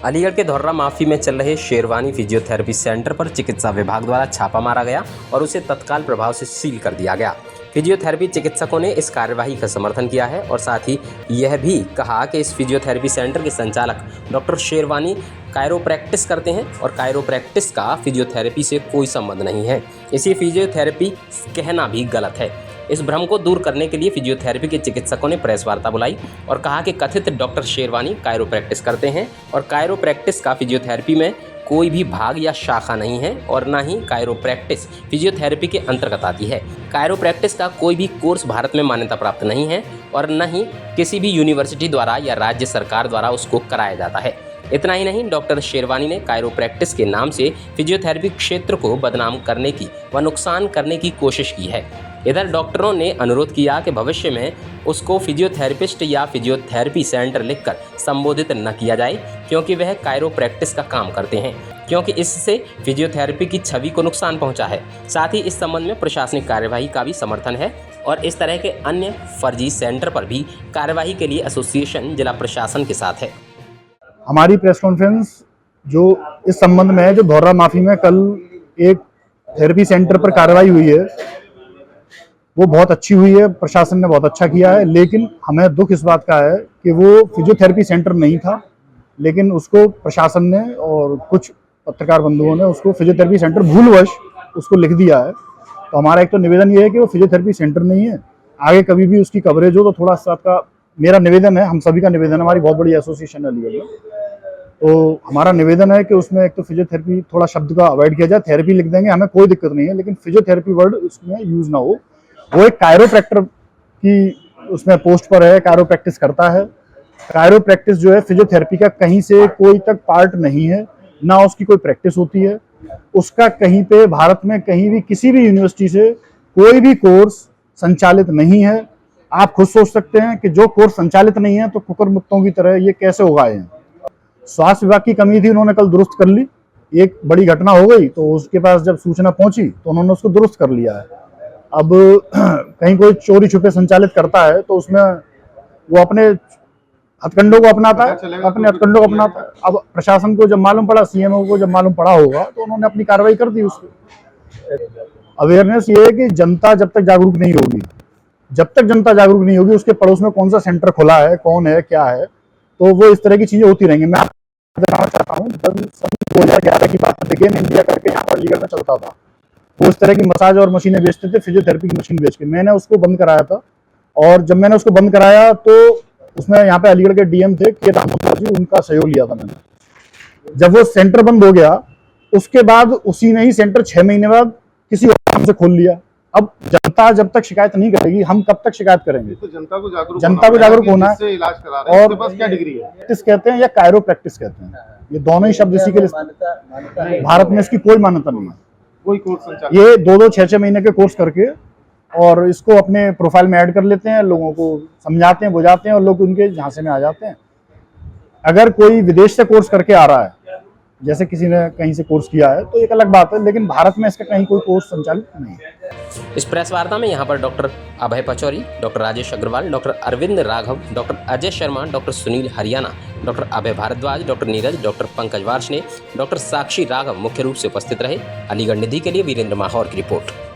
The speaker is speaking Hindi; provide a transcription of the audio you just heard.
अलीगढ़ के धोर्रा माफी में चल रहे शेरवानी फिजियोथेरेपी सेंटर पर चिकित्सा विभाग द्वारा छापा मारा गया और उसे तत्काल प्रभाव से सील कर दिया गया। फिजियोथेरेपी चिकित्सकों ने इस कार्यवाही का समर्थन किया है और साथ ही यह भी कहा कि इस फिजियोथेरेपी सेंटर के संचालक डॉक्टर शेरवानी कायरोप्रैक्टिस करते हैं और कायरोप्रैक्टिस का फिजियोथेरेपी से कोई संबंध नहीं है। इसी फिजियोथेरेपी कहना भी गलत है। इस भ्रम को दूर करने के लिए फिजियोथेरेपी के चिकित्सकों ने प्रेस वार्ता बुलाई और कहा कि कथित डॉक्टर शेरवानी कायरोप्रैक्टिस करते हैं और कायरोप्रैक्टिस का फिजियोथेरेपी में कोई भी भाग या शाखा नहीं है और न ही कायरोप्रैक्टिस फिजियोथेरेपी के अंतर्गत आती है। कायरोप्रैक्टिस का कोई भी कोर्स भारत में मान्यता प्राप्त नहीं है और न ही किसी भी यूनिवर्सिटी द्वारा या राज्य सरकार द्वारा उसको कराया जाता है। इतना ही नहीं, डॉक्टर शेरवानी ने कायरोप्रैक्टिस के नाम से फिजियोथेरेपी क्षेत्र को बदनाम करने की व नुकसान करने की कोशिश की है। इधर डॉक्टरों ने अनुरोध किया कि भविष्य में उसको फिजियोथेरेपिस्ट या फिजियोथेरेपी सेंटर लिखकर संबोधित न किया जाए, क्योंकि वह कायरोप्रैक्टिस का काम करते हैं, क्योंकि इससे फिजियोथेरेपी की छवि को नुकसान पहुंचा है। साथ ही इस संबंध में प्रशासनिक कार्यवाही का भी समर्थन है और इस तरह के अन्य फर्जी सेंटर पर भी कार्यवाही के लिए एसोसिएशन जिला प्रशासन के साथ है। हमारी प्रेस कॉन्फ्रेंस जो इस संबंध में है, जो धोर्रा माफी में कल एक थेरेपी सेंटर पर कार्रवाई हुई है, वो बहुत अच्छी हुई है। प्रशासन ने बहुत अच्छा किया है, लेकिन हमें दुख इस बात का है कि वो फिजियोथेरेपी सेंटर नहीं था, लेकिन उसको प्रशासन ने और कुछ पत्रकार बंधुओं ने उसको फिजियोथेरेपी सेंटर भूलवश उसको लिख दिया है। तो हमारा एक तो निवेदन ये है कि वो फिजियोथेरेपी सेंटर नहीं है। आगे कभी भी उसकी कवरेज हो तो थोड़ा सा आपका मेरा निवेदन है, हम सभी का निवेदन है, हमारी बहुत बड़ी एसोसिएशन है अलीगढ़ में, तो हमारा निवेदन है कि उसमें एक तो फिजियोथेरेपी थोड़ा शब्द का अवॉइड किया जाए। थेरेपी लिख देंगे, हमें कोई दिक्कत नहीं है, लेकिन फिजियोथेरेपी वर्ड उसमें यूज ना हो। वो एक कायरोप्रैक्टर की उसमें पोस्ट पर है, कायरोप्रैक्टिस करता है। कायरोप्रैक्टिस जो है फिजियोथेरेपी का कहीं से कोई तक पार्ट नहीं है, ना उसकी कोई प्रैक्टिस होती है। उसका कहीं पे भारत में कहीं भी किसी भी यूनिवर्सिटी से कोई भी कोर्स संचालित नहीं है। आप खुद सोच सकते हैं कि जो कोर्स संचालित नहीं है तो कुकर मुत्तों की तरह ये कैसे उगाए हैं। स्वास्थ्य विभाग की कमी थी, उन्होंने कल दुरुस्त कर ली। एक बड़ी घटना हो गई तो उसके पास जब सूचना पहुंची तो उन्होंने उसको दुरुस्त कर लिया है। अब कहीं कोई चोरी छुपे संचालित करता है तो उसमें वो अपने हथकंडों को अपनाता है, अपने हथकंडों को अपनाता है। अब प्रशासन को जब मालूम पड़ा, सीएमओ को जब मालूम पड़ा होगा तो उन्होंने अपनी कार्रवाई कर दी। उसकी अवेयरनेस ये है कि जनता जब तक जागरूक नहीं होगी, उसके पड़ोस में कौन सा सेंटर खुला है, कौन है, क्या है, तो वो इस तरह की चीजें होती रहेंगी। मैं आपको बताना चाहता हूँ, जब सन 2011 की बात बिगेन इंडिया करके यहाँ पर अलीगढ़ में चलता था, वो इस तरह की मसाज और मशीनें बेचते थे, फिजियोथेरेपी की मशीन बेच के। मैंने उसको बंद कराया था और जब मैंने उसको बंद कराया तो उसमें यहाँ पे अलीगढ़ के डीएम थे के रामोत्रा जी, उनका सहयोग लिया था मैंने। जब वो सेंटर बंद हो गया उसके बाद उसी ने ही सेंटर 6 महीने बाद किसी और नाम से खोल लिया। अब जनता जब तक शिकायत नहीं करेगी, हम कब तक शिकायत करेंगे? तो जनता को जागरूक होना है। इलाज करा रहे हैं, और उसके पास क्या डिग्री है? प्रैक्टिस कहते हैं या कायरोप्रैक्टिस कहते हैं, ये दोनों ही शब्द इसी के लिए। भारत में इसकी कोई मान्यता नहीं है। कोई कोर्स ये 2-2, 6-6 महीने के कोर्स करके और इसको अपने प्रोफाइल में ऐड कर लेते हैं, लोगों को समझाते हैं, बुझाते हैं और लोग उनके झांसे में आ जाते हैं। अगर कोई विदेश से कोर्स करके आ रहा है, जैसे किसी ने कहीं से कोर्स किया है, तो एक अलग बात है, लेकिन भारत में इसका कहीं कोई कोर्स संचालित नहीं है। इस प्रेस वार्ता में यहाँ पर doctor Abhay Pachauri, doctor Rajesh Agarwal, doctor Arvind Raghav, doctor Ajay Sharma, doctor Sunil Haryana, doctor Abhay Bhardwaj, doctor Neeraj, doctor Pankaj Varshney, doctor Sakshi Raghav मुख्य रूप से उपस्थित रहे। अलीगढ़ निधि के लिए वीरेंद्र माहौर की रिपोर्ट।